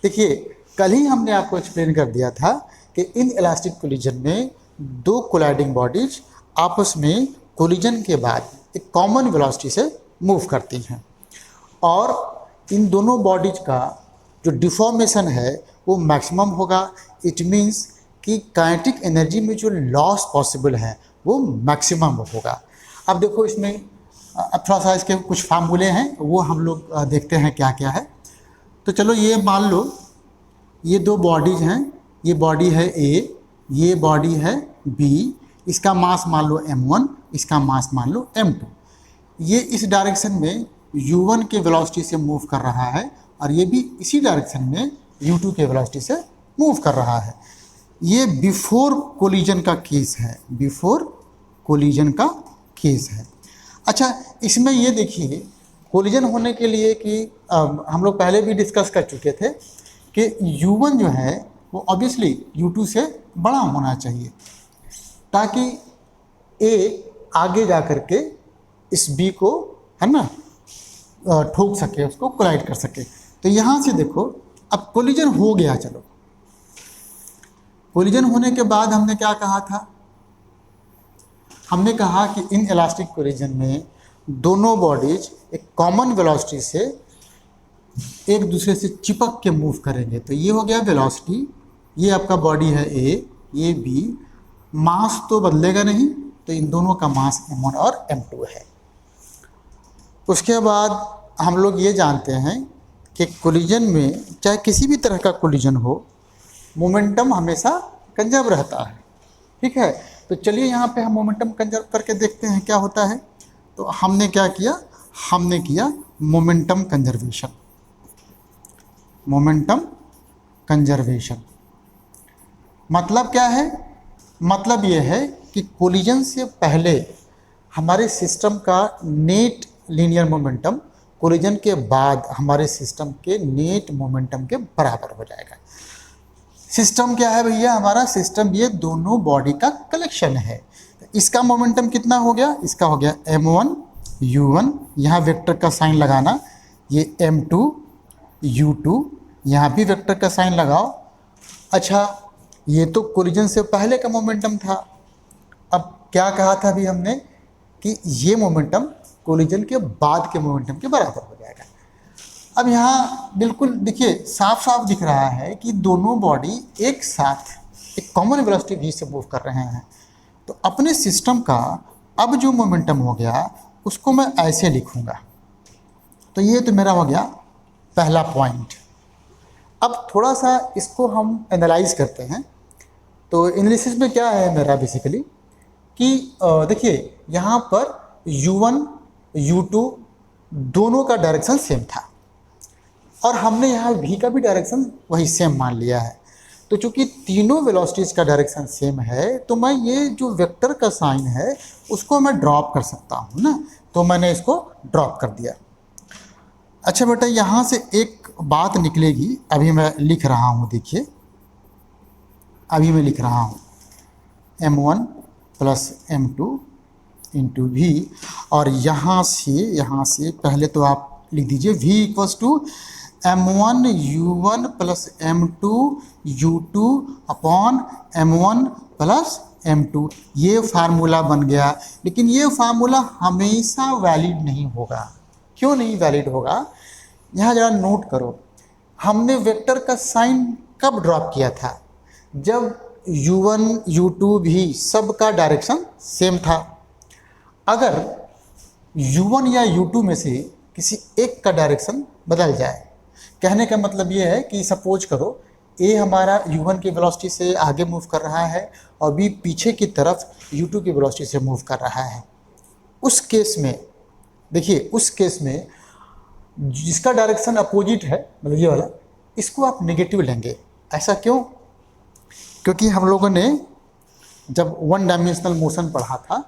देखिए, कल ही हमने आपको एक्सप्लेन कर दिया था कि इन इलास्टिक कोलिजन में दो कोलाइडिंग बॉडीज आपस में कोलिजन के बाद एक कॉमन वेलोसिटी से मूव करती हैं और इन दोनों बॉडीज का जो डिफॉर्मेशन है वो मैक्सिमम होगा। इट मीन्स कि काइनेटिक एनर्जी में जो लॉस पॉसिबल है वो मैक्सिमम होगा। अब देखो इसमें अब थोड़ा सा इसके कुछ फार्मूले हैं वो हम लोग देखते हैं क्या क्या है। तो चलो ये मान लो ये दो बॉडीज हैं, ये बॉडी है ए, ये बॉडी है बी, इसका मास मान लो m1, इसका मास मान लो m2। ये इस डायरेक्शन में u1 के वेलोसिटी से मूव कर रहा है और ये भी इसी डायरेक्शन में u2 के वेलोसिटी से मूव कर रहा है। ये बिफोर कोलिजन का केस है, बिफोर कोलिजन का केस है। अच्छा, इसमें ये देखिए कोलिजन होने के लिए कि हम लोग पहले भी डिस्कस कर चुके थे कि u1 जो है वो ऑब्वियसली u2 से बड़ा होना चाहिए ताकि A आगे जा कर के इस B को है ना ठोक सके, उसको कोलाइड कर सके। तो यहाँ से देखो अब कोलिजन हो गया। चलो कोलिजन होने के बाद हमने क्या कहा था, हमने कहा कि इन इलास्टिक कोलिजन में दोनों बॉडीज एक कॉमन वेलोसिटी से एक दूसरे से चिपक के मूव करेंगे। तो ये हो गया वेलोसिटी, ये आपका बॉडी है ए, ये बी, मास तो बदलेगा नहीं, तो इन दोनों का मास m1 और m2 है। उसके बाद हम लोग ये जानते हैं कि कोलिजन में चाहे किसी भी तरह का कोलिजन हो, मोमेंटम हमेशा कंजर्व रहता है। ठीक है, तो चलिए यहाँ पे हम मोमेंटम कंजर्व करके देखते हैं क्या होता है। तो हमने क्या किया, हमने किया मोमेंटम कंजर्वेशन। मोमेंटम कंजर्वेशन मतलब क्या है, मतलब ये है कि कोलिजन से पहले हमारे सिस्टम का नेट लीनियर मोमेंटम कोलिजन के बाद हमारे सिस्टम के नेट मोमेंटम के बराबर हो जाएगा। सिस्टम क्या है भैया, हमारा सिस्टम ये दोनों बॉडी का कलेक्शन है। इसका मोमेंटम कितना हो गया, इसका हो गया m1 u1, यहाँ वेक्टर का साइन लगाना, ये m2 u2, यहाँ भी वेक्टर का साइन लगाओ। अच्छा, ये तो कोलिजन से पहले का मोमेंटम था। अब क्या कहा था अभी हमने कि ये मोमेंटम कोलिजन के बाद के मोमेंटम के बराबर हो जाएगा। अब यहाँ बिल्कुल देखिए साफ साफ दिख रहा है कि दोनों बॉडी एक साथ एक कॉमन वेलोसिटी v से मूव कर रहे हैं। तो अपने सिस्टम का अब जो मोमेंटम हो गया उसको मैं ऐसे लिखूँगा। तो ये तो मेरा हो गया पहला पॉइंट। अब थोड़ा सा इसको हम एनालाइज करते हैं। तो एनालिसिस में क्या है मेरा बेसिकली कि देखिए यहाँ पर u1 u2 दोनों का डायरेक्शन सेम था और हमने यहाँ v का भी डायरेक्शन वही सेम मान लिया है। तो चूंकि तीनों वेलोसिटीज़ का डायरेक्शन सेम है तो मैं ये जो वेक्टर का साइन है उसको मैं ड्रॉप कर सकता हूँ ना, तो मैंने इसको ड्रॉप कर दिया। अच्छा बेटा, यहाँ से एक बात निकलेगी, अभी मैं लिख रहा हूँ, देखिए अभी मैं लिख रहा हूँ m1 plus m2 into we, और यहाँ से पहले तो आप लिख दीजिए v equals to m1 u1 plus m2 u2 upon m1 plus m2। ये फार्मूला बन गया, लेकिन ये फार्मूला हमेशा वैलिड नहीं होगा। क्यों नहीं वैलिड होगा, यहाँ ज़रा नोट करो, हमने वेक्टर का साइन कब ड्रॉप किया था, जब u1 u2 भी सब का डायरेक्शन सेम था। अगर u1 या u2 में से किसी एक का डायरेक्शन बदल जाए, कहने का मतलब ये है कि सपोज करो a हमारा u1 की वेलोसिटी से आगे मूव कर रहा है और b पीछे की तरफ u2 की वेलोसिटी से मूव कर रहा है। उस केस में देखिए, उस केस में जिसका डायरेक्शन अपोजिट है, मतलब ये वाला, इसको आप नेगेटिव लेंगे। ऐसा क्यों, क्योंकि हम लोगों ने जब वन डायमेंशनल मोशन पढ़ा था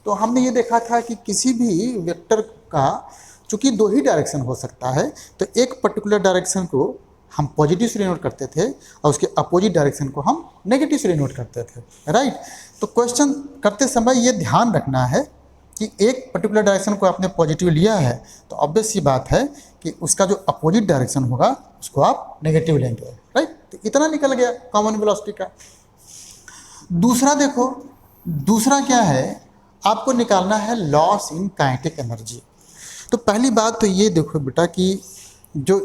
तो हमने ये देखा था कि किसी भी वेक्टर का चूँकि दो ही डायरेक्शन हो सकता है, तो एक पर्टिकुलर डायरेक्शन को हम पॉजिटिव से डिनोट करते थे और उसके अपोजिट डायरेक्शन को हम नेगेटिव से डिनोट करते थे, राइट। तो क्वेश्चन करते समय ये ध्यान रखना है कि एक पर्टिकुलर डायरेक्शन को आपने पॉजिटिव लिया है तो ऑब्वियस सी बात है कि उसका जो अपोजिट डायरेक्शन होगा उसको आप नेगेटिव लेंगे, राइट। तो इतना निकल गया कॉमन वेलोसिटी का। दूसरा देखो, दूसरा क्या है, आपको निकालना है लॉस इन काइनेटिक एनर्जी। तो पहली बात तो ये देखो बेटा कि जो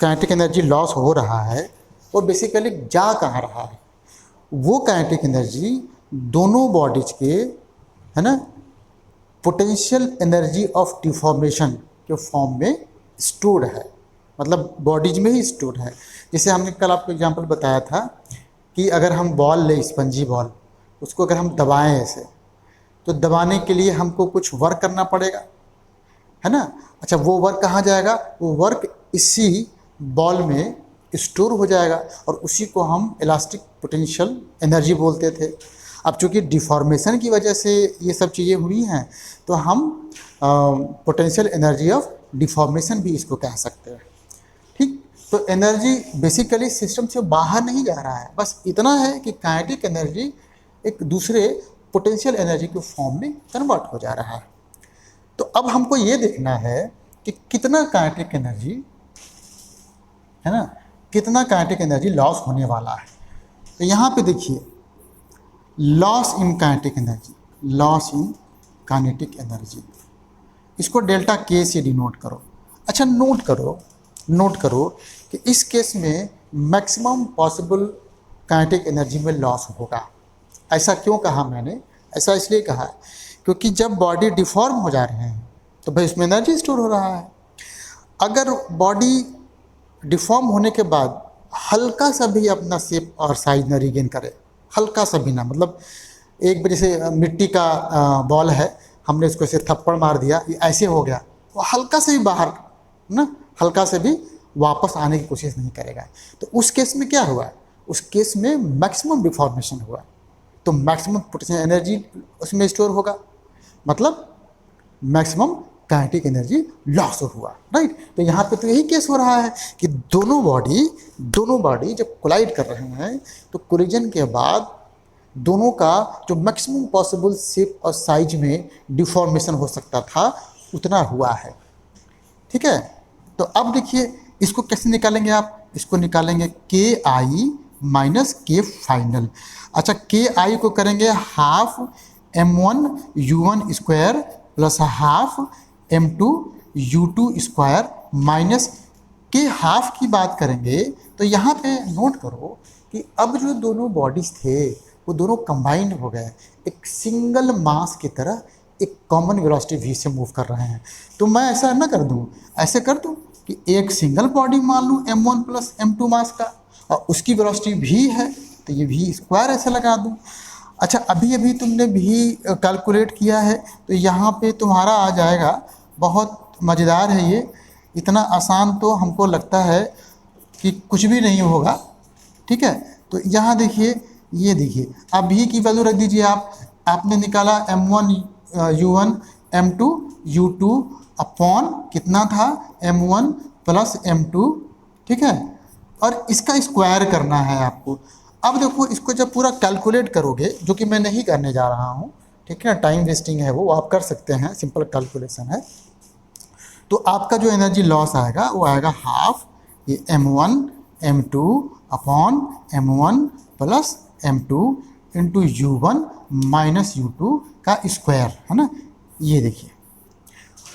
काइनेटिक एनर्जी लॉस हो रहा है वो बेसिकली जा कहाँ रहा है, वो काइनेटिक एनर्जी दोनों बॉडीज के, है ना, पोटेंशियल एनर्जी ऑफ डिफॉर्मेशन के फॉर्म में स्टोर्ड है, मतलब बॉडीज में ही स्टोर्ड है। जैसे हमने कल आपको एग्जांपल बताया था कि अगर हम बॉल ले, स्पंजी बॉल, उसको अगर हम दबाएं ऐसे, तो दबाने के लिए हमको कुछ वर्क करना पड़ेगा, है ना। अच्छा, वो वर्क कहाँ जाएगा, वो वर्क इसी बॉल में स्टोर हो जाएगा और उसी को हम इलास्टिक पोटेंशियल एनर्जी बोलते थे। अब चूँकि डिफॉर्मेशन की वजह से ये सब चीज़ें हुई हैं तो हम पोटेंशियल एनर्जी ऑफ डिफॉर्मेशन भी इसको कह सकते हैं, ठीक। तो एनर्जी बेसिकली सिस्टम से बाहर नहीं जा रहा है, बस इतना है कि काइनेटिक एनर्जी एक दूसरे पोटेंशियल एनर्जी के फॉर्म में कन्वर्ट हो जा रहा है। तो अब हमको ये देखना है कि कितना काइनेटिक एनर्जी, है ना, कितना काइनेटिक एनर्जी लॉस होने वाला है। तो यहाँ पे देखिए, loss in kinetic energy, loss in kinetic energy, इसको डेल्टा के से डिनोट करो। अच्छा, नोट करो कि इस केस में मैक्सिमम पॉसिबल काइनेटिक एनर्जी में लॉस होगा। ऐसा क्यों कहा मैंने? ऐसा इसलिए कहा क्योंकि जब बॉडी डिफॉर्म हो जा रहे हैं तो भाई उसमें एनर्जी स्टोर हो रहा है। अगर बॉडी डिफॉर्म होने के बाद हल्का सा भी अपना शेप और साइज न रिगेन करे, हल्का सा भी ना, मतलब एक वजह से मिट्टी का बॉल है, हमने उसको ऐसे थप्पड़ मार दिया, ये ऐसे हो गया, वो हल्का से भी बाहर ना, हल्का से भी वापस आने की कोशिश नहीं करेगा। तो उस केस में क्या हुआ, उस केस में मैक्सिमम डिफॉर्मेशन हुआ, तो मैक्सिमम पोटेंशियल एनर्जी उसमें स्टोर होगा, मतलब मैक्सिमम काइनेटिक एनर्जी लॉस हुआ, राइट। तो यहाँ पे तो यही केस हो रहा है कि दोनों बॉडी जब कोलाइड कर रहे हैं तो कोलिजन के बाद दोनों का जो मैक्सिमम पॉसिबल शेप और साइज में डिफॉर्मेशन हो सकता था उतना हुआ है, ठीक है। तो अब देखिए इसको कैसे निकालेंगे आप, इसको निकालेंगे के आई माइनस के फाइनल। अच्छा, के आई को करेंगे half m1 u1 square plus half m2 u2 square minus के हाफ की बात करेंगे तो यहाँ पे नोट करो कि अब जो दोनों बॉडीज थे वो दोनों कंबाइंड हो गए, एक सिंगल मास की तरह एक कॉमन वेलोसिटी v से मूव कर रहे हैं। तो मैं ऐसा ना कर दूँ, ऐसे कर दूँ कि एक सिंगल बॉडी मान लूँ m1 प्लस m2 मास का और उसकी वेलोसिटी v है तो ये v स्क्वायर ऐसे लगा दूँ। अच्छा, अभी तुमने भी कैलकुलेट किया है तो यहाँ पे तुम्हारा आ जाएगा, बहुत मज़ेदार है ये, इतना आसान तो हमको लगता है कि कुछ भी नहीं होगा, ठीक है। तो यहाँ देखिए, ये देखिए, अब v की वैल्यू रख दीजिए आपने निकाला m1 u1 m2 u2 upon कितना था m1 प्लस m2, ठीक है, और इसका स्क्वायर करना है आपको। अब देखो इसको जब पूरा कैलकुलेट करोगे, जो कि मैं नहीं करने जा रहा हूँ, ठीक है ना, टाइम वेस्टिंग है वो आप कर सकते हैं, सिंपल कैलकुलेशन है। तो आपका जो एनर्जी लॉस आएगा वो आएगा हाफ ये m1 m2 upon m1 plus m2 into u1 minus u2 का स्क्वायर, है ना, ये देखिए।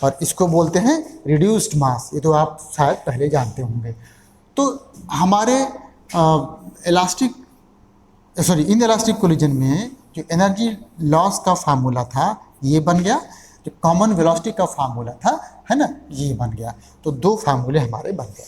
और इसको बोलते हैं रिड्यूस्ड मास, ये तो आप शायद पहले जानते होंगे। तो हमारे इन इलास्टिक कोलिजन में जो एनर्जी लॉस का फार्मूला था ये बन गया, जो कॉमन वेलोसिटी का फार्मूला था, है ना, ये बन गया। तो दो फार्मूले हमारे बन गए।